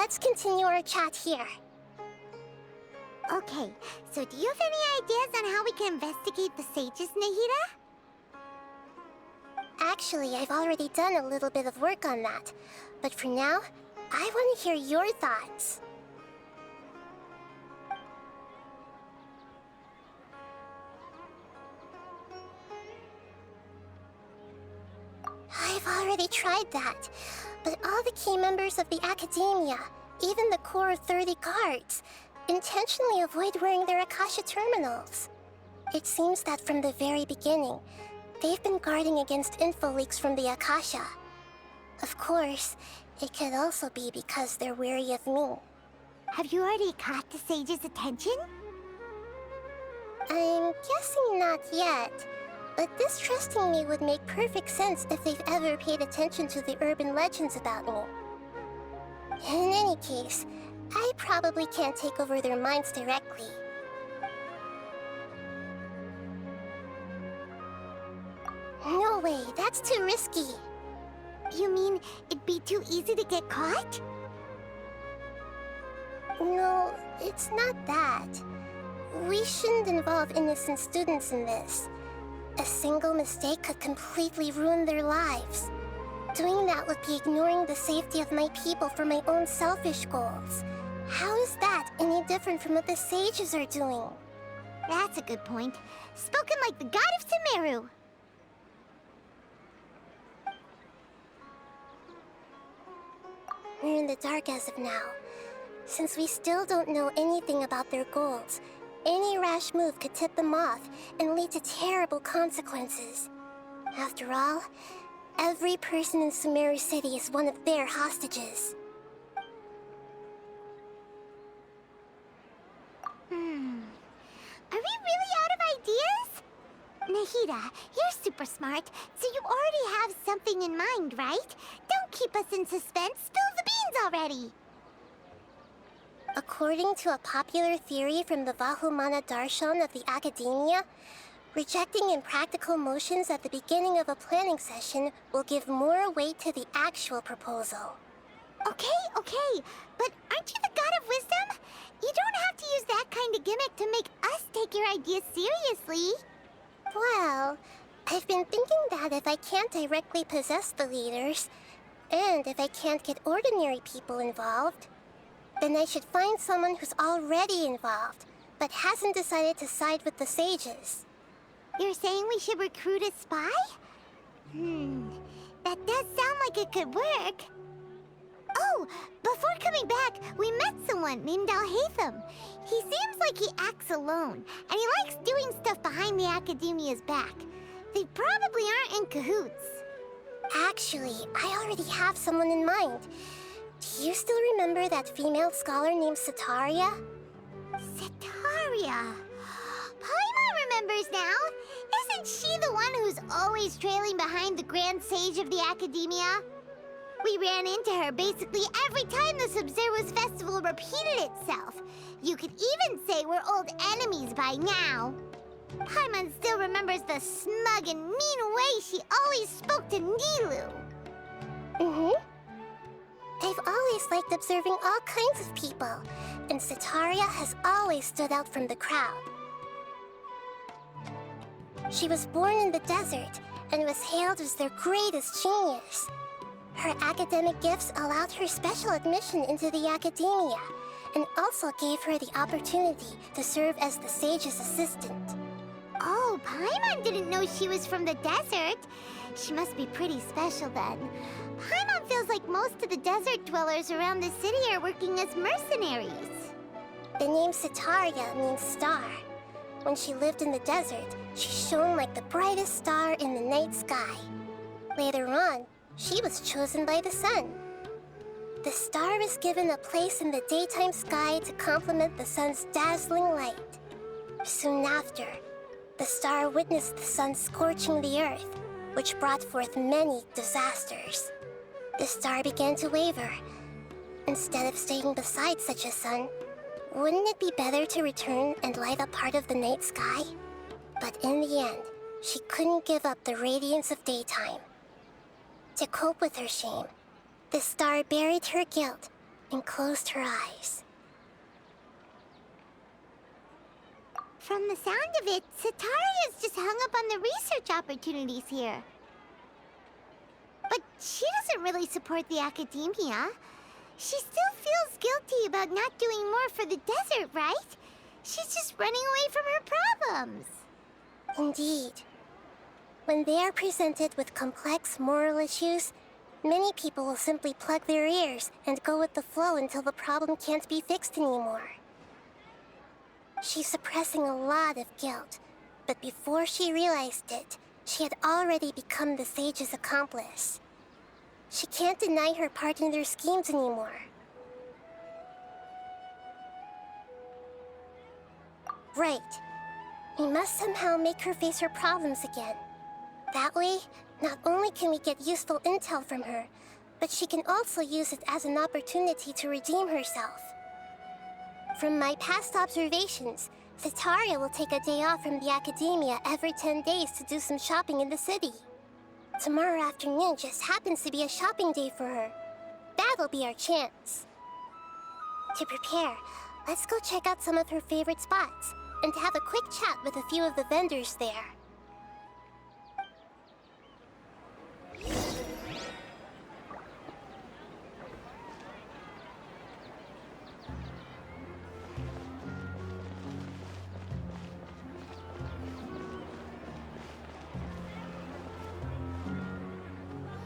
let's continue our chat here. Okay, so do you have any ideas on how we can investigate the sages, Nahida? Actually, I've already done a little bit of work on that. But for now, I want to hear your thoughts. I've already tried that, but all the key members of the Academia, even the core 30 guards, intentionally avoid wearing their Akasha terminals. It seems that from the very beginning, they've been guarding against info leaks from the Akasha. Of course, it could also be because they're wary of me. Have you already caught the sage's attention? I'm guessing not yet, but distrusting me would make perfect sense if they've ever paid attention to the urban legends about me. In any case, I probably can't take over their minds directly. No way, that's too risky. You mean it'd be too easy to get caught? No, it's not that. We shouldn't involve innocent students in this. A single mistake could completely ruin their lives. Doing that would be ignoring the safety of my people for my own selfish goals. How is that any different from what the sages are doing? That's a good point. Spoken like the god of Sumeru. We're in the dark as of now. Since we still don't know anything about their goals, any rash move could tip them off and lead to terrible consequences. After all, every person in Sumeru City is one of their hostages. Are we really out of ideas? Nahida, you're super smart, so you already have something in mind, right? Don't keep us in suspense. Spill the beans already. According to a popular theory from the Vahumana Darshan of the Academia, rejecting impractical motions at the beginning of a planning session will give more weight to the actual proposal. Okay, but aren't you the god of wisdom? You don't have to use that kind of gimmick to make us take your ideas seriously. Well, I've been thinking that if I can't directly possess the leaders, and if I can't get ordinary people involved, then I should find someone who's already involved, but hasn't decided to side with the sages. You're saying we should recruit a spy? That does sound like it could work. Oh, before coming back, we met someone named Alhaitham. He seems like he acts alone, and he likes doing stuff behind the Academia's back. They probably aren't in cahoots. Actually, I already have someone in mind. Do you still remember that female scholar named Setaria? Setaria. Paimon remembers now. Isn't she the one who's always trailing behind the Grand Sage of the Academia? We ran into her basically every time the Sub-Zero's festival repeated itself. You could even say we're old enemies by now. Paimon still remembers the smug and mean way she always spoke to Nilou. I've always liked observing all kinds of people, and Setaria has always stood out from the crowd. She was born in the desert and was hailed as their greatest genius. Her academic gifts allowed her special admission into the Academia, and also gave her the opportunity to serve as the sage's assistant. Oh, Paimon didn't know she was from the desert. She must be pretty special then. Paimon feels like most of the desert dwellers around the city are working as mercenaries. The name Setaria means star. When she lived in the desert, she shone like the brightest star in the night sky. Later on, she was chosen by the sun. The star was given a place in the daytime sky to complement the sun's dazzling light. Soon after, the star witnessed the sun scorching the earth, which brought forth many disasters. The star began to waver. Instead of staying beside such a sun, wouldn't it be better to return and light up part of the night sky? But in the end, she couldn't give up the radiance of daytime. To cope with her shame, the star buried her guilt and closed her eyes. From the sound of it, Sataria's just hung up on the research opportunities here. But she doesn't really support the academia. She still feels guilty about not doing more for the desert, right? She's just running away from her problems. Indeed. When they are presented with complex moral issues, many people will simply plug their ears and go with the flow until the problem can't be fixed anymore. She's suppressing a lot of guilt, but before she realized it, she had already become the sage's accomplice. She can't deny her part in their schemes anymore. Right. We must somehow make her face her problems again. That way, not only can we get useful intel from her, but she can also use it as an opportunity to redeem herself. From my past observations, Sataria will take a day off from the academia every 10 days to do some shopping in the city. Tomorrow afternoon just happens to be a shopping day for her. That'll be our chance. To prepare, let's go check out some of her favorite spots and have a quick chat with a few of the vendors there.